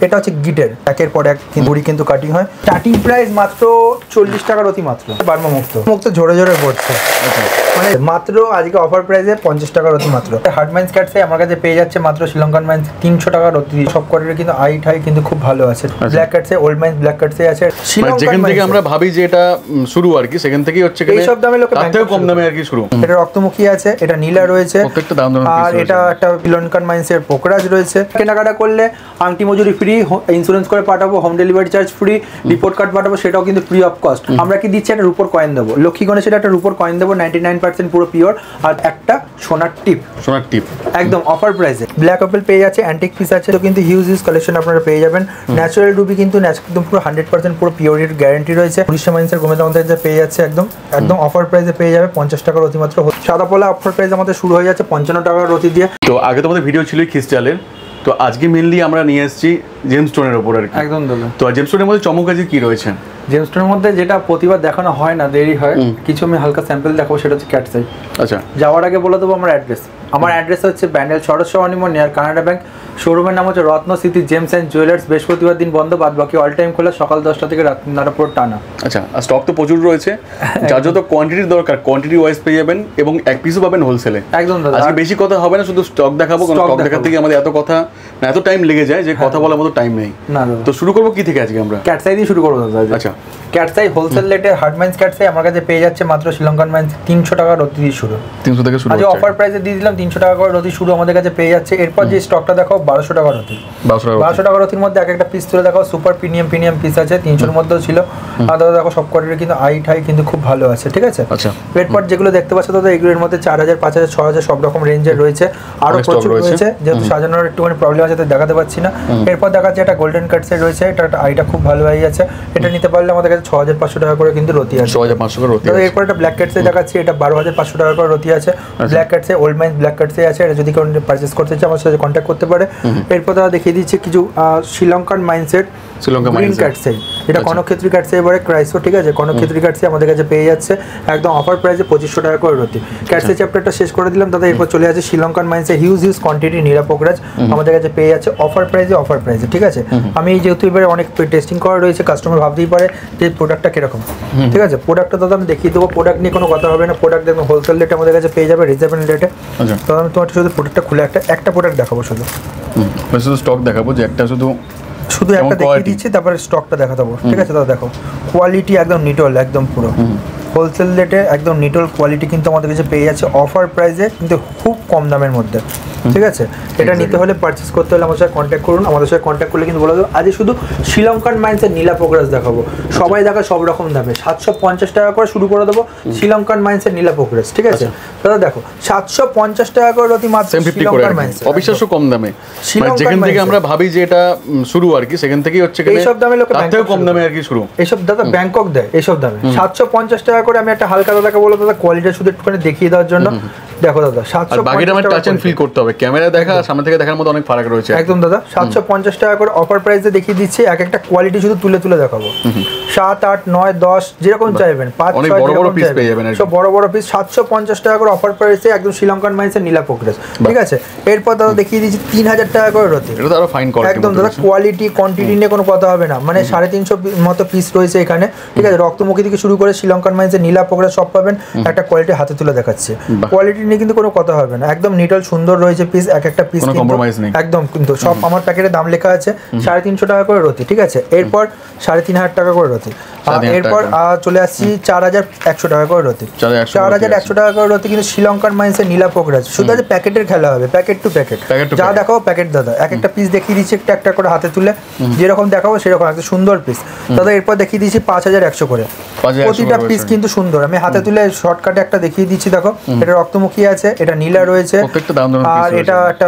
এটা হচ্ছে গিটের একের পর এক দড়ি কিন্তু কাটিং হয়। স্টার্টিং প্রাইস মাত্র 40 টাকার অতি মাত্র। বার্মা মুক্ত ঝরে ঝরে পড়ছে, মানে মাত্র আজকে অফার প্রাইসে 50 টাকার অতি মাত্র। হার্ড মাইন্স কাটছে আমার কাছে পেয়ে যাচ্ছে মাত্র শ্রীলঙ্কান মাইন্স 300 টাকার অতি। সব কোয়ালিটির কিন্তু আইট হাই কিন্তু খুব ভালো আছে। ব্ল্যাক কাটছে, ওল্ড মাইন্স ব্ল্যাক কাটছে আছে। যেখান থেকে আমরা ভাবি যে এটা শুরু আর কি, সেখান থেকেই হচ্ছে এই সব দামে লোকে তার থেকে কম দামে আর কি শুরু। এটা রক্তমুখী আছে, এটা নীলা রয়েছে, প্রত্যেকটা দাম দাম। আর এটা একটা শ্রীলঙ্কান মাইন্সের পোকরাজ রয়েছে। কেনাকাটা করলে আংটি মজুরি ফ্রি, ইন্স্যুরেন্স করে পাঠাবো, home delivery charge free, report card পাঠাবো, সেটাও কিন্তু ফ্রি অফ কস্ট। আমরা কি দিচ্ছি একটা রূপোর কয়েন দেবো, লক্ষ্মী গণেশের একটা রূপোর কয়েন দেবো 99% পুরো পিওর, আর একটা সোনার টিপ একদম অফার প্রাইসে। ব্ল্যাক অপেল পেয়ে যাচ্ছে, অ্যান্টিক পিস আছে, তো কিন্তু হিউজ কালেকশন আপনারা পেয়ে যাবেন। ন্যাচারাল রুবি কিন্তু একদম পুরো 100% পুরো পিওরিটির গ্যারান্টি রয়েছে। 1900 মাইন্সের গোমেদ আমাদের পেয়ে যাচ্ছে একদম অফার প্রাইসে পেয়ে যাবে 50 টাকার অতিমাত্র। সাদা পোলা অফার প্রাইস আমাদের শুরু হয়ে যাচ্ছে 55 টাকার অতি দিয়ে। তো আগে তো আমাদের ভিডিও ছিল ক্রিস্টালের, তো আজকে মেনলি আমরা নিয়ে এসেছি জেমস্টোনের উপর আর কি। একদম দাদা। তো জেমস্টোনের মধ্যে চমক আছে কি রয়েছে? জেমস্টোনের মধ্যে যেটা প্রতিবার দেখানো হয় না, দেরি হয়, কিছু আমি হালকা স্যাম্পল দেখাবো, সেটা হচ্ছে ক্যাটসাই। আচ্ছা, যাওয়ার আগে বলে দেবো আমার অ্যাড্রেস। আমার অ্যাড্রেস হচ্ছে ব্যান্ডেল সরস্বতী অনিমন নিয়ার কানাডা ব্যাংক। শোরুমের নাম হচ্ছে Ratna city gems and jewellers. বৃহস্পতিবার দিন বন্ধ, বাদ বাকি অল টাইম খোলা, সকাল 10টা থেকে রাত 9টা পুরো টানা। আচ্ছা, আর স্টক তো প্রচুর রয়েছে, যার যত কোয়ান্টিটির দরকার কোয়ান্টিটি ওয়াইজ পেয়ে যাবেন, এবং এক পিসও পাবেন হোলসেলে। একদম দাদা, আজকে বেশি কথা হবে না, শুধু স্টক দেখাবো, কারণ স্টক দেখাতে গিয়ে আমাদের এত কথা এত টাইম লেগে যায় যে কথা বলার মতো টাইম নেই। তো শুরু করবো কি থেকে আজকে? আমরা ক্যাটসাই দিয়ে শুরু করবো দাদা। আচ্ছা, ক্যাটসাই হোলসেল রেটে হার্ড মাইন্স ক্যাটসাই আমার কাছে পেয়ে যাচ্ছে মাত্র শ্রীলঙ্কান মাইন্স 300 টাকার অতি দিয়ে শুরু। 300 থেকে শুরু। আজ অফার প্রাইসে দিয়ে দিলাম 300 টাকা করে অতি শুরু আমাদের কাছে পেয়ে যাচ্ছে। এরপর যে স্টকটা দেখাও 1200 টাকার অতি। 1200 টাকার অতির মধ্যে একটা পিস তুলে দেখাও। সুপার প্রিমিয়াম পিস আছে, 300-এর মধ্যেও ছিল। আর দাদা দেখো সব কোয়ালিটির কিন্তু আইট হাই কিন্তু খুব ভালো আছে, ঠিক আছে। আচ্ছা, এরপর যেগুলো দেখতে পাচ্ছ দাদা, এগুলোর মধ্যে 4000, 5000, 6000 সব রকম রেঞ্জের রয়েছে, আরো প্রচুর রয়েছে। যেহেতু সাজানোর একটুখানি প্রবলেম আছে তাই দেখাতে পাচ্ছি না। এরপর দেখাচ্ছে একটা গোল্ডেন কাটসেট রয়েছে, এটা একটা আইটা খুব ভালো হয়ে যাচ্ছে। এটা নিতে পারলে আমাদের কাছে 6500 টাকা করে কিন্তু রতি আছে। 6500 করে রতি আছে। এরপর একটা ব্ল্যাক কাটসেট দেখাচ্ছি, এটা 12500 টাকা করে রতি আছে। ব্ল্যাক কাটসেট ওল্ড মাইন্স ব্ল্যাক কাটসেট আছে, এটা যদি কেউ পারচেজ করতে চায় আমার সাথে কন্ট্যাক্ট করতে পারে। এরপর দাদা দেখিয়ে দিচ্ছি কিছু শ্রীলঙ্কান মাইন্সের গ্রিন কাটসেট, এটা কনকক্ষেত্রী কাটসেট এবারে ক্রাইসো, ঠিক আছে। কনকক্ষেত্রী কাটসেট আমাদের কাছে পেয়ে যাচ্ছে একদম অফার প্রাইসে 2500 টাকা করে রতি। কাটসেট চ্যাপ্টারটা শেষ করে দিলাম দাদা। এরপর চলে আছে শ্রীলঙ্কান মাইন্সের হিউজ কোয়ান্টিটি নীলা পোকরাজ আমাদের কাছে পেয়ে যাচ্ছে অফার প্রাইসে, ঠিক আছে। আমি যেহেতু এবারে অনেক টেস্টিং করা রয়েছে, কাস্টমার ভাবতেই পারে যে প্রোডাক্টটা কিরকম, ঠিক আছে। প্রোডাক্টটা দাদা আমি দেখিয়ে দেবো, প্রোডাক্ট নিয়ে কোনো কথা হবে না। প্রোডাক্ট দেখুন হোলসেল রেটে আমাদের কাছে পেয়ে যাবে, রিজনেবল রেটে। তো আমি তোমার শুধু প্রোডাক্টটা খুলে একটা প্রোডাক্ট দেখাবো, শুধু স্টক দেখাবো, যে একটা শুধু একটা দেখিয়ে দিচ্ছি, তারপরে স্টকটা দেখাবো, ঠিক আছে দাদা। দেখো কোয়ালিটি একদম নিটল, একদম পুরো হোলসেল রেটে একদম নিটল কোয়ালিটি কিন্তু আমাদের কাছে পেয়ে যাচ্ছে অফার প্রাইসে, কিন্তু খুব কম দামের মধ্যে, ঠিক আছে। এটা নিতে হলে পারচেস করতে হলে আমার সাথে কন্ট্যাক্ট করুন। আমাদের সাথে কন্ট্যাক্ট করলে কিন্তু বলে দেবো। আজ শুধু শ্রীলঙ্কান মাইন্সের নীলা পোকরাজ দেখাবো, সবাই দেখা সব রকম দামে। 750 টাকা করে শুরু করে দেবো শ্রীলঙ্কান মাইন্সের নীলা পোকরাজ, ঠিক আছে দাদা। দেখো 750 টাকা করে অতি মাত্র শ্রীলঙ্কান মাইন্স, অবিশ্বাস্য কম দামে। যেখান থেকে আমরা ভাবি যে এটা শুরু আর কি, সেখান থেকেই হচ্ছে এইসব দামে লোকে তার থেকে কম দামে আর কি শুরু। এইসব দাদা ব্যাংকক দেয় এইসব দামে 750 টাকা করে। আমি একটা হালকা দাদাকে বলো দাদা কোয়ালিটিটা শুধু একটুখানি দেখিয়ে দেওয়ার জন্য। দেখো দাদা 750 টাচ এন্ড ফিল করতে হবে, ক্যামেরা দেখা সামনে থেকে দেখার মতো অনেক ফারাক রয়েছে। একদম দাদা 750 টাকা করে অফার প্রাইসে দেখিয়ে দিচ্ছি। এক একটা কোয়ালিটি শুধু তুলে দেখাবো। 7, 8, 9, 10 যেরকম চাইবেন, 5, 6 বড় বড় পিস পেয়ে যাবেন, সব বড় বড় পিস 750 টাকা করে অফার প্রাইসে একদম শ্রীলঙ্কান মাইন্সের নীলা পোকরাজ, ঠিক আছে। এরপর দাদা দেখিয়ে দিচ্ছি 3000 টাকা করে রতি। এটা তো আরো ফাইন কোয়ালিটি, একদম দাদা কোয়ালিটি কোয়ান্টিটি নিয়ে কোনো কথা হবে না। মানে 350 মতো পিস রয়েছে এখানে, ঠিক আছে। রক্তমুখী থেকে শুরু করে শ্রীলঙ্কান মাইন্সের নীলা পোকরাজ সব পাবেন। একটা কোয়ালিটি হাতে তুলে দেখাচ্ছে, কোয়ালিটি নিয়ে কিন্তু কোনো কথা হবে না। একদম নিটল সুন্দর রয়েছে পিস, এক একটা পিস একদম কিন্তু সব আমার প্যাকেটে দাম লেখা আছে 350 টাকা করে রতি, ঠিক আছে। এরপর 3500 টাকা করে রতি। এরপর চলে আসছি 4100 টাকা করে রতি। 4100 টাকা করে রতি কিন্তু শ্রীলঙ্কান মাইন্সের নীলা পোকরাজ। শুধু আছে প্যাকেটের খেলা হবে, প্যাকেট টু প্যাকেট যা দেখাও প্যাকেট দাদা। এক একটা পিস দেখিয়ে দিচ্ছি একটা করে হাতে তুলে, যেরকম দেখাবো সেরকম একটা সুন্দর পিস দাদা। এরপর দেখিয়ে দিচ্ছি 5100 করে প্রতিটা পিস কিন্তু সুন্দর। আমি হাতে তুলে শর্টকাটে একটা দেখিয়ে দিচ্ছি, দেখো এটা রক্তমুখী আছে, এটা নীলা রয়েছে, আর এটা একটা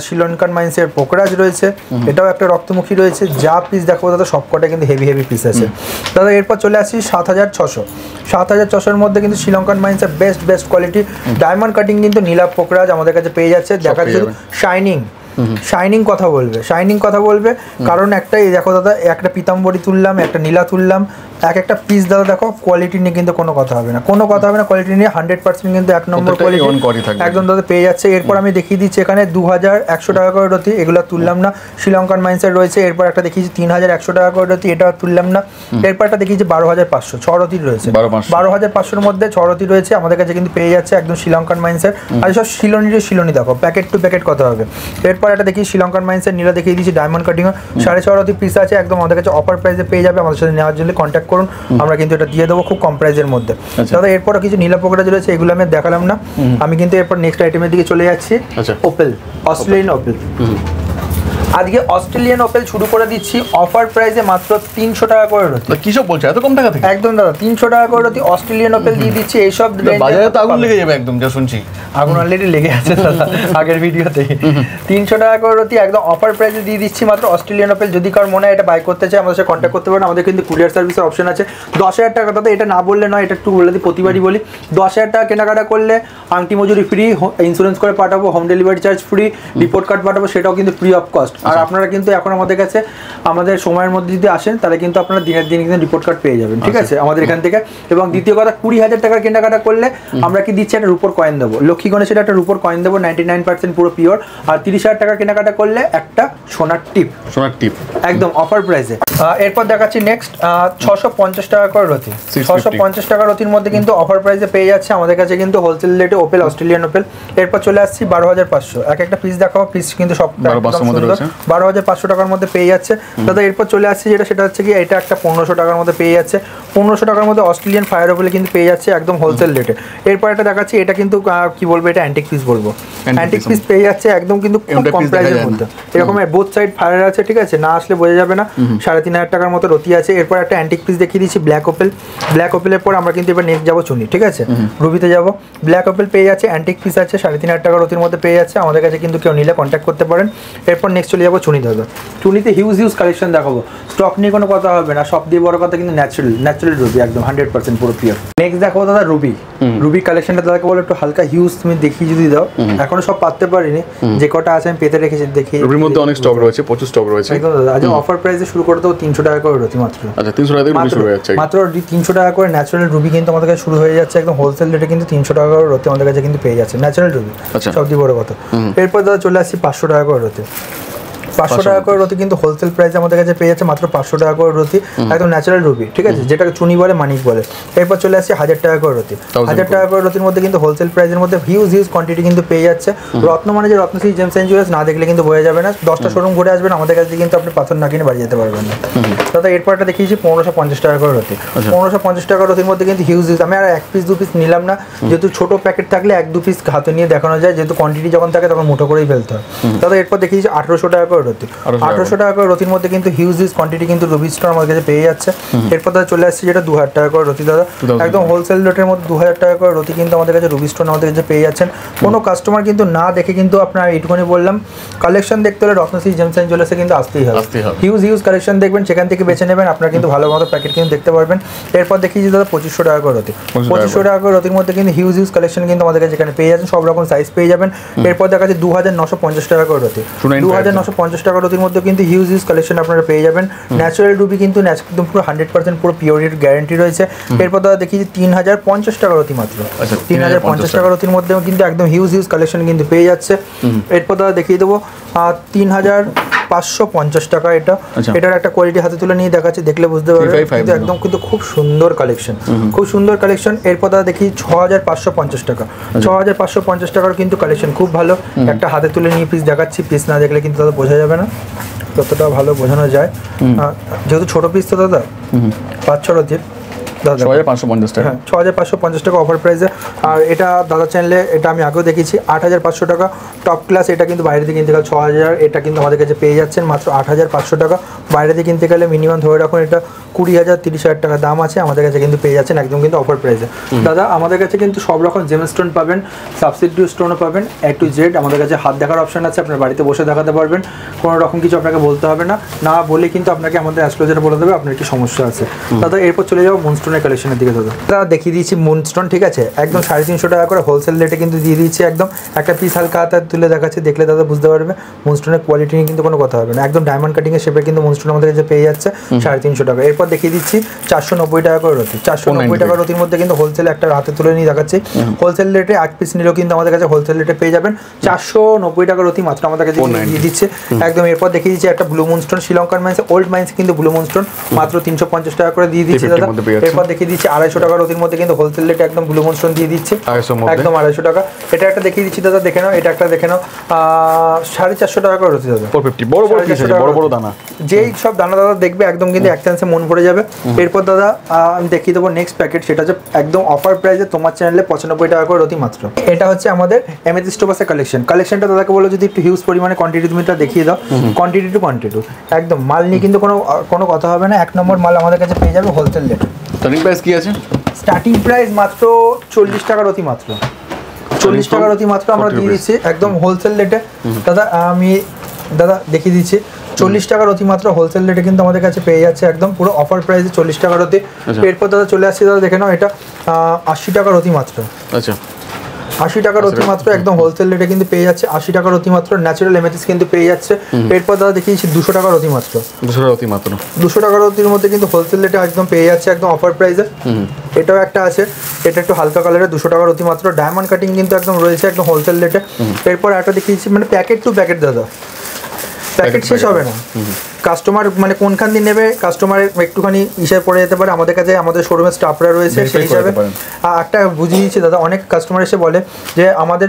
শ্রীলঙ্কান মাইন্সের পোকরাজ রয়েছে, এটাও একটা রক্তমুখী রয়েছে। যা পিস দেখো দাদা সবকটা কিন্তু হেভি পিস আছে দাদা। এরপর চলে আসছি 7600 এর মধ্যে কিন্তু শ্রীলঙ্কান মাইন্সের বেস্ট কোয়ালিটি ডায়মন্ড কাটিং কিন্তু নীলা পোকরাজ আমাদের কাছে পেয়ে যাচ্ছে। দেখা যাচ্ছে শাইনিং কথা বলবে কারণ একটাই দেখো দাদা, একটা পিতাম্বরী তুললাম, একটা নীলা তুললাম, এক একটা পিস দাদা দেখো, কোয়ালিটি নিয়ে কিন্তু কোনো কথা হবে না, কোয়ালিটি নিয়ে 100% কিন্তু এক নম্বর কোয়ালিটি একদম দাদা পেয়ে যাচ্ছে। এরপর আমি দেখিয়ে দিচ্ছি এখানে 2100 টাকা করে রতি, এগুলো তুললাম না, শ্রীলঙ্কান মাইন্সের রয়েছে। এরপর একটা দেখিয়েছি 3100 টাকা করে রতি, এটা তুললাম না। এরপর একটা দেখিয়েছি 12500, 6 রতির রয়েছে, 12500-র মধ্যে 6 রতি রয়েছে আমাদের কাছে কিন্তু পেয়ে যাচ্ছে একদম শ্রীলঙ্কান মাইন্সের। আর সব শিলনি দেখো, প্যাকেট টু প্যাকেট কথা হবে। এরপর একটা দেখি শ্রীলঙ্কান মাইন্সের নীলা দেখিয়ে দিচ্ছি, ডায়মন্ড কাটিং 6.5 রতি পিস আছে, একদম আমাদের কাছে অফার প্রাইসে পেয়ে যাবে। আমাদের সাথে নেওয়ার জন্য কন্ট্যাক্ট করুন, আমরা কিন্তু এটা দিয়ে দেবো খুব কম প্রাইসের মধ্যে। দাদা এরপরও কিছু নীলা পোকরা রয়েছে, এগুলো আমি দেখালাম না। আমি কিন্তু এরপর নেক্সট আইটেমের দিকে চলে যাচ্ছি। Opel, Australian Opel. আজকে অস্ট্রেলিয়ান ওপেল শুরু করে দিচ্ছি অফার প্রাইসে মাত্র 300 টাকা করে রতি। কি সব বলছো এত কম টাকা থেকে? একদম দাদা 300 টাকা করে রতি অস্ট্রেলিয়ান ওপেল দিয়ে দিচ্ছি। এইসব বাজারে তো আগুন লেগে যাবে একদম, যা শুনছি আগুন অলরেডি লেগে আছে দাদা আগের ভিডিওতে। 300 টাকা করে রতি একদম অফার প্রাইসে দিয়ে দিচ্ছি মাত্র অস্ট্রেলিয়ান ওপেল। যদি কার মনে হয় এটা বাই করতে চায় আমাদের সাথে কন্ট্যাক্ট করতে পারেন। আমাদের কিন্তু কুরিয়ার সার্ভিসের অপশন আছে। 10,000 টাকা দাদা, এটা না বললে নয়, এটা একটু বলে দিই, প্রতিবারই বলি। 10,000 টাকা কেনাকাটা করলে আংটি মজুরি ফ্রি, ইন্স্যুরেন্স করে পাঠাবো, home delivery charge free, report card পাঠাবো, সেটাও কিন্তু ফ্রি অফ কস্ট। আর আপনারা কিন্তু এখন আমাদের কাছে আমাদের সময়ের মধ্যে যদি আসেন তাহলে কিন্তু আপনারা দিনের দিন কিন্তু রিপোর্ট কার্ড পেয়ে যাবেন, ঠিক আছে আমাদের এখান থেকে। এবং দ্বিতীয় কথা, 20,000 টাকার কেনাকাটা করলে আমরা কি দিচ্ছি, একটা রূপোর কয়েন দেবো, লক্ষ্মী গণেশের একটা রূপোর কয়েন দেবো 99% পুরো পিওর। আর 30,000 টাকার কেনাকাটা করলে একটা সোনার টিপ একদম অফার প্রাইসে। এরপর দেখাচ্ছি নেক্সট 650 টাকা করে রতি। 650 টাকা রতির মধ্যে কিন্তু অফার প্রাইসে পেয়ে যাচ্ছে আমাদের কাছে কিন্তু হোলসেল রেটে ওপেল, অস্ট্রেলিয়ান ওপেল। এরপর চলে আসছি 12,500, এক একটা পিস দেখাবো, পিস কিন্তু সব 12,500 টাকার মধ্যে পেয়ে যাচ্ছে দাদা। এরপর চলে আসছি যেটা, সেটা হচ্ছে কি এটা একটা 1500 টাকার মধ্যে পেয়ে যাচ্ছে। 1500 টাকার মধ্যে অস্ট্রেলিয়ান ফায়ার ওপেলে কিন্তু পেয়ে যাচ্ছে একদম হোলসেল রেটে। এরপর একটা দেখাচ্ছি, এটা কিন্তু কি বলবো, এটা অ্যান্টিক পিস বলবো, অ্যান্টিক পিস পেয়ে যাচ্ছে একদম কিন্তু খুব কম প্রাইসের মধ্যে। এরকম বোথ সাইড ফায়ার আছে, ঠিক আছে, না আসলে বোঝা যাবে না। 3,500 টাকার মতো রতি আছে। এরপর একটা অ্যান্টিক পিস দেখিয়ে দিচ্ছি, ব্ল্যাক ওপেল। ব্ল্যাক ওপেলের পর আমরা কিন্তু এবার নেক্সট যাবো চুনি, ঠিক আছে, রুবিতে যাবো। ব্ল্যাক ওপেল পেয়ে যাচ্ছে, অ্যান্টিক পিস আছে, 3,500 টাকা রতির মধ্যে পেয়ে যাচ্ছে আমাদের কাছে কিন্তু, কেউ নিলে কন্ট্যাক্ট করতে পারেন। এরপর নেক্সট চলে যাবো চুনি দাদা। চুনিতে হিউজ কালেকশন দেখাবো, স্টক নিয়ে কোনো কথা হবে না, সব দিয়ে বড় কথা কিন্তু ন্যাচারাল রুবি একদম 100% পুরো পিওর। নেক্সট দেখাবো দাদা রুবি কালেকশনটা দাদাকে বলে একটু হালকা হিউজ তুমি দেখিয়ে যদি দাও, এখনো সব পাততে পারিনি, যে কটা আছে আমি পেতে রেখেছি দেখি। রুবির মধ্যে অনেক স্টক রয়েছে, প্রচুর স্টক রয়েছে একদম দাদা। আজ অফার প্রাইসে শুরু করে দেবো 300 টাকা করে রতি মাত্র। আচ্ছা 300 টাকা থেকে শুরু হয়ে যাচ্ছে মাত্র 300 টাকা করে ন্যাচারাল রুবি কিন্তু আমাদের কাছে শুরু হয়ে যাচ্ছে একদম হোলসেল রেটে কিন্তু 300 টাকা করে রতি আমাদের কাছে কিন্তু পেয়ে যাচ্ছে ন্যাচারাল রুবি, সব দিয়ে বড় কথা। এরপর দাদা চলে আসছি 500 টাকা করে রতি। 500 টাকা করে রতি কিন্তু হোলসেল প্রাইসে আমাদের কাছে পেয়ে যাচ্ছে মাত্র 500 টাকা করে রতি একদম ন্যাচারাল রুবি, ঠিক আছে, যেটাকে চুনি বলে, মানিক বলে। এরপর চলে আসছে 1000 টাকা করে রতি। 1000 টাকা করে রতির মধ্যে কিন্তু হোলসেল প্রাইসের মধ্যে হিউজ কোয়ান্টিটি কিন্তু পেয়ে যাচ্ছে। রত্ন মানে যে রত্নশ্রী জেমস এন্ড জুয়েলার্স, না দেখলে কিন্তু বোঝা যাবে না। 10টা শোরুম ঘুরে আসবেন আমাদের কাছে কিন্তু আপনি পাথর না কিনে বাড়ি যেতে পারবেন না দাদা। এরপর একটা দেখিয়েছি 1550 টাকা করে রতি। 1550 টাকা রতির মধ্যে কিন্তু হিউজ আমি আর 1 পিস 2 পিস নিলাম না, যেহেতু ছোট প্যাকেট থাকলে 1-2 পিস হাতে নিয়ে দেখানো যায়, যেহেতু কোয়ান্টিটি যখন থাকে তখন মুঠো করেই ফেলতে হয় দাদা। এরপর দেখিয়েছি 1800 টাকা করে রতি। 1800 টাকা করে রতির মধ্যে কিন্তু হিউজ কোয়ান্টিটি কিন্তু রুবি স্টোর আমাদের কাছে পেয়ে যাচ্ছে। এরপর দাদা চলে আসছে যেটা 2000 টাকা করে রতি দাদা, একদম হোলসেল রেটের মধ্যে 2000 টাকা করে রতি কিন্তু আমাদের কাছে রুবি স্টোর আমাদের কাছে পেয়ে যাচ্ছেন। কোনো কাস্টমার কিন্তু না দেখে কিন্তু আপনার এইটুকুনি বললাম, কালেকশন দেখতে হলে রত্নশ্রী জেমস এন্ড জুয়েলার্সে কিন্তু আসতেই হবে। হিউজ কালেকশন দেখবেন, সেখান থেকে বেছে নেবেন, আপনারা কিন্তু ভালো মতো প্যাকেট কিন্তু দেখতে পারবেন। এরপর দেখিয়েছি দাদা 2500 টাকা করে রতি। 2500 টাকা করে রতির মধ্যে কিন্তু হিউজ কালেকশন কিন্তু আমাদের কাছে এখানে পেয়ে যাচ্ছেন, সব রকম সাইজ পেয়ে যাবেন। এরপর দেখা যাচ্ছে 2950 টাকা করে রতি। 2950 টাকা রতির মধ্যে কিন্তু হিউজ কালেকশন আপনারা পেয়ে যাবেন। ন্যাচারাল রুবি কিন্তু একদম পুরো 100% পুরো পিওরিটির গ্যারান্টি রয়েছে। এরপর দাদা দেখি 3050 টাকা রতি মাত্র। 3050 টাকা রতির মধ্যেও কিন্তু একদম হিউজ কালেকশন কিন্তু পেয়ে যাচ্ছে। এরপর দাদা দেখিয়ে দেবো 3550 টাকা। এটার একটা কোয়ালিটি হাতে তুলে নিয়ে দেখাচ্ছি, দেখলে বুঝতে পারবেন কিন্তু একদম কিন্তু খুব সুন্দর কালেকশন, খুব সুন্দর কালেকশন। এরপর দাদা দেখি 6550 টাকা। 6550 টাকার কিন্তু কালেকশন খুব ভালো, একটা হাতে তুলে নিয়ে পিস দেখাচ্ছি, পিস না দেখলে কিন্তু দাদা বোঝা যাবে না ততটা ভালো বোঝানো যায়, যেহেতু ছোট পিস তো দাদা 5-6 রতির। 6550 টাকা, 6550 টাকা অফার প্রাইসে। আর এটা দাদা চ্যানেলে এটা আমি আগেও দেখেছি 8500 টাকা টপ ক্লাস। এটা কিন্তু বাইরে থেকে কিনতে গেলে 6000, এটা কিন্তু আমাদের কাছে পেয়ে যাচ্ছেন মাত্র 8500 টাকা। বাইরে থেকে কিনতে গেলে মিনিমাম ধরে রাখুন এটা 20,000-30,000 টাকা দাম আছে, আমাদের কাছে কিন্তু পেয়ে যাচ্ছেন একদম কিন্তু অফার প্রাইসে। দাদা আমাদের কাছে কিন্তু সব রকম জেম স্টোন পাবেন, সাবস্টিটিউট স্টোনও পাবেন, A to Z। আমাদের কাছে হাত দেখার অপশন আছে, আপনার বাড়িতে বসে দেখাতে পারবেন, কোনো রকম কিছু আপনাকে বলতে হবে না, না বলে কিন্তু আপনাকে আমাদের অ্যাস্ট্রোলজার বলে দেবে আপনার কি সমস্যা আছে দাদা। এরপর চলে যাবো মুনস্টোন মুনস্টোনের কালেকশনের দিকে দাদা দেখিয়ে দিয়েছি মুনস্টোন, ঠিক আছে, একদম 350 টাকা করে হোলসেল রেটে কিন্তু দিয়ে দিচ্ছি। একদম একটা পিস হালকা হাতে তুলে দেখাচ্ছে, দেখলে দাদা বুঝতে পারবে মুনস্টোনের কোয়ালিটি নিয়ে কিন্তু কোনো কথা হবে না। একদম ডায়মন্ড কাটিং এর শেপে কিন্তু মুনস্টোন আমাদের কাছে পেয়ে যাচ্ছে 350 টাকা। এরপর দেখিয়ে দিচ্ছি 490 টাকা করে রতি। 490 টাকা রতির মধ্যে কিন্তু হোলসেল একটা হাতে তুলে নিয়ে দেখাচ্ছি। হোলসেল রেটে 8 পিস নিলেও কিন্তু আমাদের কাছে হোলসেল রেটে পেয়ে যাবেন 490 টাকা রতি মাত্র আমাদের কাছে দিয়ে দিচ্ছে একদম। এরপর দেখিয়ে দিচ্ছি একটা ব্লু মুনস্টোন, শ্রীলঙ্কার মাইন্স ওল্ড মাইন্স কিন্তু ব্লু মুনস্টোন মাত্র 350 টাকা করে দিয়ে দিচ্ছে দাদা। এরপর দেখিয়ে দিচ্ছি 250 টাকা রতির মধ্যে কিন্তু হোলসেল রেটে একদম ব্লু মুনস্টোন দিয়ে দিচ্ছে একদম 250 টাকা। এটা একটা দেখিয়ে দিচ্ছি দাদা, দেখে নাও, এটা একটা দেখে নাও 450 টাকা করে রতি দাদা। 450 বড় বড় দানা, যেই সব দানা দাদা দেখবে একদম কিন্তু এক চান্সে মন ভরে যাবে। এরপর দাদা আমি দেখিয়ে দেবো নেক্সট প্যাকেট, সেটা হচ্ছে একদম অফার প্রাইসে তোমার চ্যানেলে 95 টাকা করে রতি মাত্র। এটা হচ্ছে আমাদের এমেথিস্ট টোপাসের কালেকশনটা দাদাকে বলো যদি একটু হিউজ পরিমাণে কোয়ান্টিটি তুমি এটা দেখিয়ে দাও, কোয়ান্টিটি টু কোয়ান্টিটি একদম মাল নিয়ে কিন্তু কোনো কথা হবে না। 1 নম্বর মাল আমাদের কাছে পেয়ে যাবে হোলসেল রেট। স্টার্টিং প্রাইস কি আছে? স্টার্টিং প্রাইস মাত্র 40 টাকা রতি মাত্র, 40 টাকা রতি মাত্র আমরা দিয়ে দিচ্ছি একদম হোলসেল রেটে দাদা। আমি দাদা দেখিয়ে দিচ্ছি 40 টাকা রতি মাত্র হোলসেল রেটে কিন্তু আমাদের কাছে পেয়ে যাচ্ছে একদম পুরো অফার প্রাইসে 40 টাকা রতি। এরপর দাদা চলে আসছে দাদা দেখে নাও, এটা 80 টাকা রতি মাত্র। আচ্ছা 80 টাকা রতি মাত্র একদম হোলসেল রেটে কিন্তু পেয়ে যাচ্ছে 80 টাকা রতি মাত্র। ন্যাচারাল এমেথিস্ট কিন্তু পেয়ে যাচ্ছে। এরপর দাদা দেখিয়েছি 200 টাকা রতি মাত্র। 200 টাকা রতির মধ্যে কিন্তু হোলসেল রেটে একদম পেয়ে যাচ্ছে একদম অফার প্রাইসে। এটাও একটা আছে, এটা একটু হালকা কালারের 200 টাকা রতি মাত্র। ডায়মন্ড কাটিং কিন্তু একদম রয়েছে একদম হোলসেল রেটে। এরপর একটা দেখিয়েছি মানে প্যাকেট টু প্যাকেট দাদা, প্যাকেট শেষ হবে না। কাস্টমার মানে কোনখান দিয়ে নেবে কাস্টমারের একটুখানি হিসাব পড়ে যেতে পারে, আমাদের কাছে আমাদের শোরুমের স্টাফরা রয়েছে সেই হিসাবে একটা বুঝিয়ে দিচ্ছি দাদা। অনেক কাস্টমার এসে বলে যে আমাদের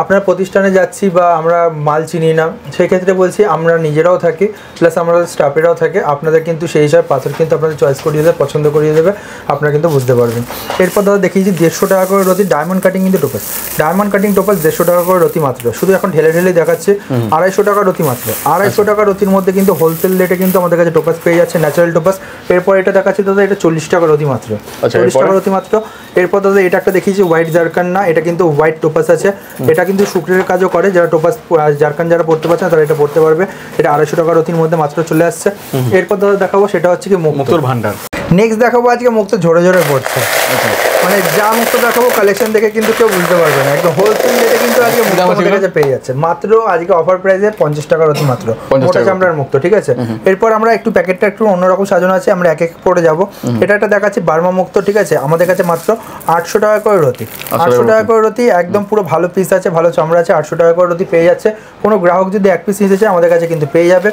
আপনার প্রতিষ্ঠানে যাচ্ছি বা আমরা মাল চিনি না, সেক্ষেত্রে বলছি আমরা নিজেরাও থাকি প্লাস আমাদের স্টাফেরাও থাকে, আপনাদের কিন্তু সেই হিসাবে পাথর কিন্তু আপনাদের চয়েস করিয়ে দেবে, পছন্দ করিয়ে দেবে, আপনারা কিন্তু বুঝতে পারবেন। এরপর দাদা দেখিয়েছি 150 টাকা করে রতি ডায়মন্ড কাটিং কিন্তু টোপাস, ডায়মন্ড কাটিং টোপাস 150 টাকা করে রতি মাত্র। শুধু এখন ঢেলে দেখাচ্ছে 250 টাকা রতি মাত্র। 250 টাকা রতির মধ্যে কিন্তু হোলসেল রেটে কিন্তু আমাদের কাছে টোপাস পেয়ে যাচ্ছে ন্যাচারাল টোপাস। এরপর এটা দেখাচ্ছি দাদা, এটা 40 টাকা রতি মাত্র, 40 টাকা রতি মাত্র। এরপর দাদা এটা একটা দেখিয়েছি হোয়াইট জারকান, না এটা কিন্তু হোয়াইট টোপাস আছে, এটা কিন্তু শুক্রের কাজও করে, যারা টোপাস জারকান যারা পড়তে পারছে না তারা এটা পড়তে পারবে। এটা 250 টাকা রতির মধ্যে মাত্র চলে আসছে। এরপর দাদা দেখাবো সেটা হচ্ছে কি মুক্তোর ভান্ডার। নেক্সট দেখাবো আজকে মুক্তো ঝরে ঝরে পড়ছে, মানে যা মুক্তো দেখাবো কালেকশন দেখে কিন্তু কেউ বুঝতে পারবে না, একদম হোলসেল রেটে কিন্তু আজকে মুক্তো আমাদের কাছে পেয়ে যাচ্ছে মাত্র আজকে অফার প্রাইসে 50 টাকা রতি মাত্র মোটা চামড়ার মুক্তো, ঠিক আছে। এরপর আমরা একটু প্যাকেটটা একটু অন্যরকম সাজানো আছে, আমরা এক এক করে যাবো। এটা একটা দেখাচ্ছি বার্মা মুক্তো, ঠিক আছে, আমাদের কাছে মাত্র 800 টাকা করে রতি, 800 টাকা করে রতি একদম পুরো ভালো পিস আছে, ভালো চামড়া আছে, 800 টাকা করে রতি পেয়ে যাচ্ছে। কোনো গ্রাহক যদি এক পিস নিতে চায় আমাদের কাছে কিন্তু পেয়ে যাবে।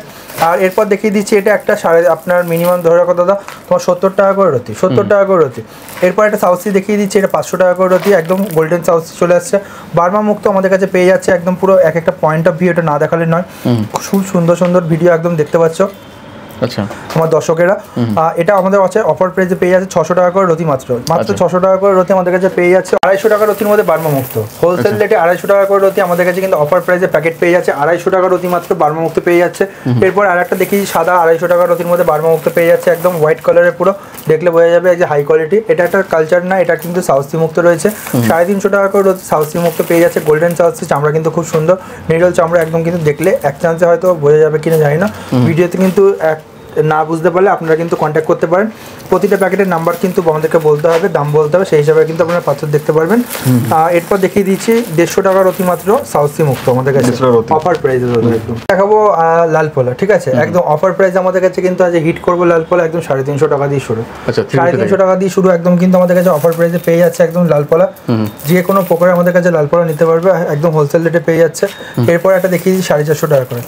আর এরপর দেখিয়ে দিচ্ছি এটা একটা আপনার মিনিমাম ধরে রাখো দাদা তোমার 70 টাকা করে রতি, 70 টাকা করে রতি। এরপর একটা সাউসি দেখিয়ে দিচ্ছি, এটা 500 টাকা করে রতি, একদম গোল্ডেন সাউসি চলে আসছে। বার্মা মুক্তো আমাদের কাছে পেয়ে যাচ্ছে একদম পুরো এক একটা পয়েন্ট অফ ভিউ, এটা না দেখালে নয়, খুব সুন্দর সুন্দর ভিডিও একদম দেখতে পাচ্ছ। আচ্ছা আমার দর্শকেরা, এটা আমাদের আছে অফার প্রাইসে পেয়ে যাচ্ছে 600 টাকা করে রতি মাত্র, 600 টাকা করে রতি আমাদের কাছে পেয়ে যাচ্ছে। 250 টাকা রতির মধ্যে বার্মা মুক্তো হোলসেল রেটে 250 টাকা করে রতি আমাদের কাছে কিন্তু অফার প্রাইসে প্যাকেট পেয়ে যাচ্ছে 250 টাকা রতি মাত্র বার্মা মুক্তো পেয়ে যাচ্ছে। এরপর আরেকটা দেখি সাদা 250 টাকা রতির মধ্যে বার্মা মুক্তো পেয়ে যাচ্ছে, একদম হোয়াইট কালারের, পুরো দেখলে বোঝা যাবে যে হাই কোয়ালিটি। এটা একটা কালচার না, এটা কিন্তু সাউসি মুক্তো রয়েছে 350 টাকা করে রতি সাউসি মুক্তো পেয়ে যাচ্ছে। গোল্ডেন সাউসি চামড়া কিন্তু খুব সুন্দর নিডল চামড়া, একদম কিন্তু দেখলে এক চান্সে হয়তো বোঝা যাবে কিনা জানি না, ভিডিওতে কিন্তু না বুঝতে পারলে আপনারা কিন্তু কন্ট্যাক্ট করতে পারেন। প্রতিটা প্যাকেটের নাম্বার কিন্তু আমাদেরকে বলতে হবে, দাম বলতে হবে, সেই হিসাবে কিন্তু আপনারা পাথর দেখতে পারবেন। এরপর দেখিয়ে দিচ্ছি 150 টাকা রতি মাত্র সাউসি মুক্তো আমাদের কাছে অফার প্রাইসে একদম দেখাবো। লাল পোলা, ঠিক আছে, একদম অফার প্রাইস আমাদের কাছে কিন্তু আজ হিট করবো লাল পোলা, একদম 350 টাকা দিয়ে শুরু, 350 টাকা দিয়ে শুরু, একদম কিন্তু আমাদের কাছে অফার প্রাইসে পেয়ে যাচ্ছে একদম লাল পোলা। যে কোনো প্রকারে আমাদের কাছে লাল পোলা নিতে পারবে, একদম হোলসেল রেটে পেয়ে যাচ্ছে। এরপর একটা দেখিয়ে দিচ্ছি 450 টাকা করে,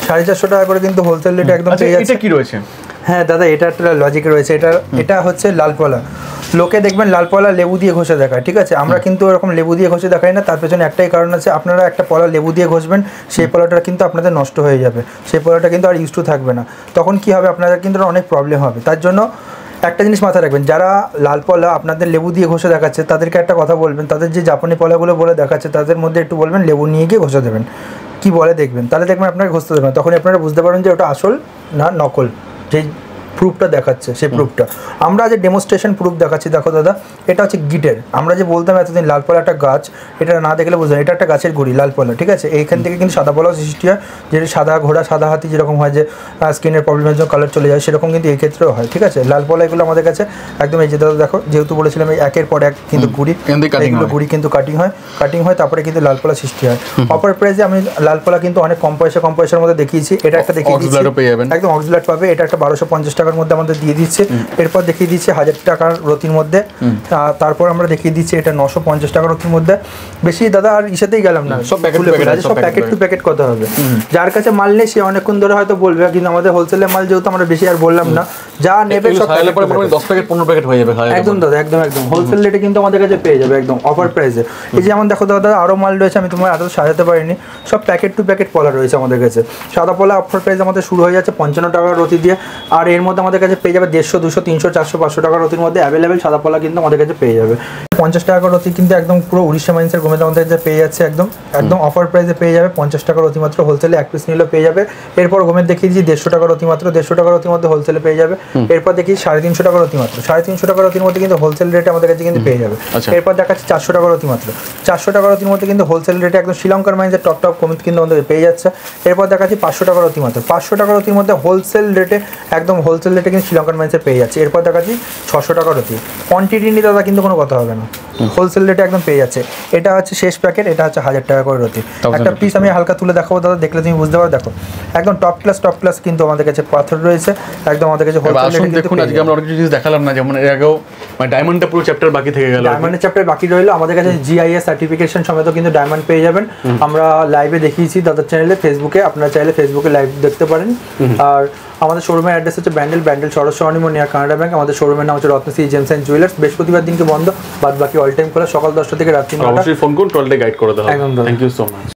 450 টাকা করে কিন্তু হোলসেল রেটে একদম পেয়ে যাচ্ছে। হ্যাঁ দাদা, এটা একটা লজিক রয়েছে, এটা হচ্ছে লালপলা। লোকে দেখবেন লালপলা লেবু দিয়ে ঘষে দেখায়, ঠিক আছে, আমরা কিন্তু এরকম লেবু দিয়ে ঘষে দেখাই না। তার পেছনে একটাই কারণ আছে, আপনারা একটা পলা লেবু দিয়ে ঘষবেন, সেই পলাটা কিন্তু আপনাদের নষ্ট হয়ে যাবে, সেই পলাটা কিন্তু আর ইউজ টু থাকবে না, তখন কি হবে আপনাদের কিন্তু অনেক প্রবলেম হবে। তার জন্য একটা জিনিস মাথায় রাখবেন, যারা লাল পলা আপনাদের লেবু দিয়ে ঘষে দেখাচ্ছে তাদেরকে একটা কথা বলবেন, তাদের যে জাপানি পলাগুলো বলে দেখাচ্ছে তাদের মধ্যে একটু বলবেন লেবু নিয়ে গিয়ে ঘষে দেবেন, কি বলে দেখবেন, তাহলে দেখবেন আপনাকে ঘষতে দেবেন, তখন আপনারা বুঝতে পারেন যে ওটা আসল না নকল, যে প্রুফটা দেখাচ্ছে, সেই প্রুফটা আমরা যে ডেমনস্ট্রেশন প্রুফ দেখাচ্ছি। দেখো দাদা, এটা হচ্ছে গিটের। আমরা যে বলতাম এতদিন লালপলা একটা গাছ, এটা না দেখলে বুঝলাম এটা একটা গাছের গুড়ি লালপলা, ঠিক আছে। এইখান থেকে কিন্তু সাদা পলাও সৃষ্টি হয়, যেটা সাদা ঘোড়া সাদা হাতি যেরকম হয় যে স্কিনের প্রবলেমের জন্য কালার চলে যায়, সেরকম কিন্তু এই ক্ষেত্রেও হয়, ঠিক আছে। লালপলা এগুলো আমাদের কাছে একদম এই যে দাদা দেখো, যেহেতু বলেছিলাম এই একের পর এক কিন্তু গুড়ি, এইগুলো গুড়ি কিন্তু কাটিং হয় তারপরে কিন্তু লালপলা সৃষ্টি হয়। অফার প্রাইসে আমি লালপলা কিন্তু অনেক কম পয়সার মধ্যে দেখিয়েছি। এটা একটা দেখিয়ে দিচ্ছি, একদম অক্সিলাট পাবে। এটা একটা 1250 টাকার মধ্যে আমাদের দিয়ে দিচ্ছে। এরপর দেখিয়ে দিচ্ছে 1000 টাকার রতির মধ্যে। তারপর আমরা দেখিয়ে দিচ্ছি এটা 950 টাকার রতির মধ্যে। বেশি দাদা আর ইসেতেই গেলাম না, সব প্যাকেট টু প্যাকেট কথা হবে। যার কাছে মাল নেই সে অনেকক্ষণ ধরে হয়তো বলবে, কিন্তু আমাদের হোলসেলের মাল যেহেতু আমরা বেশি আর বললাম না, যা নেবে সব 10 প্যাকেট 15 প্যাকেট হয়ে যাবে একদম দাদা, একদম হোলসেল রেটে কিন্তু আমাদের কাছে পেয়ে যাবে একদম অফার প্রাইসে। এই যে যেমন দেখো দাদা আরো মাল রয়েছে, আমি তোমার এত সাজাতে পারিনি, সব প্যাকেট টু প্যাকেট পলা রয়েছে আমাদের কাছে। সাদা পলা অফার প্রাইস আমাদের শুরু হয়ে যাচ্ছে 55 টাকার রতি দিয়ে, আর এর মধ্যে আমাদের কাছে পেয়ে যাবে 150, 200, 300, 400, 500 টাকার রতির মধ্যে অ্যাভেলেবেল সাদা পলা কিন্তু আমাদের কাছে পেয়ে যাবে। 50 টাকার রতি কিন্তু একদম পুরো উড়িষ্যা মাইন্সের গোমেতে আমাদের কাছে পেয়ে যাচ্ছে, একদম অফার প্রাইসে পেয়ে যাবে। 50 টাকার রতি মাত্র, হোলসেলে এক পিস নিলেও পেয়ে যাবে। এরপর গোমের দেখিয়ে দিচ্ছি 150 টাকার রতি মাত্র, 150 টাকার রতির মধ্যে হোলসেলে পেয়ে যাবে। এরপর দেখি 350 টাকার রতি মাত্র, 350 টাকার রতির মধ্যে কিন্তু হোলসেল রেটে আমাদের কাছে কিন্তু পেয়ে যাবে। এরপর দেখাচ্ছি 400 টাকার রতি মাত্র, 400 টাকার রতির মধ্যে কিন্তু হোলসেল রেটে একদম শ্রীলঙ্কার মাইন্সের টপ কমিট কিন্তু আমাদের পেয়ে যাচ্ছে। এরপর দেখাচ্ছি 500 টাকার রতি মাত্র, 500 টাকার রতির মধ্যে হোলসেল রেটে কিন্তু শ্রীলঙ্কার মাইন্সের পেয়ে যাচ্ছে। এরপর দেখাচ্ছি 600 টাকার রতি, কোয়ান্টিটি নিয়ে দাদা কিন্তু কোনো কথা হবে না, হোলসেল রেটে একদম পেয়ে যাচ্ছে। এটা হচ্ছে শেষ প্যাকেট, এটা হচ্ছে 1000 টাকা করে রতি। একটা পিস আমি হালকা তুলে দেখাবো দাদা, দেখলে তুমি বুঝতে পারো। দেখো একদম টপ ক্লাস কিন্তু আমাদের কাছে পাথর রয়েছে, একদম আমাদের কাছে হোলসেল রেটে কিন্তু। দেখুন আজকে আমরা অনেক কিছু দেখালাম না, যেমন এর আগেও মানে ডায়মন্ডটা পুরো চ্যাপ্টার বাকি থেকে গেল, ডায়মন্ডের চ্যাপ্টার বাকি রইলো। আমাদের কাছে জিআইএস সার্টিফিকেশন সমেত কিন্তু ডায়মন্ড পেয়ে যাবেন। আমরা লাইভে দেখিয়েছি দাদার চ্যানেলে, ফেসবুকে, আপনারা চাইলে ফেসবুকে লাইভ দেখতে পারেন। আর আমাদের শোরুমের অ্যাড্রেস হচ্ছে ব্যান্ডেল সরস্বতী অনিমো নিয়ার কানাডা ব্যাংক। আমাদের শোরুমের নাম হচ্ছে রত্নশ্রী জেমস অ্যান্ড জুয়েলার্স। বৃহস্পতিবার দিনকে বন্ধ, বাদ বাকি অল টাইম খোলা, সকাল 10টা থেকে রাত্রি 9টা। অবশ্যই ফোন করুন, টোটালটা গাইড করে দেওয়া হবে। Thank you so much.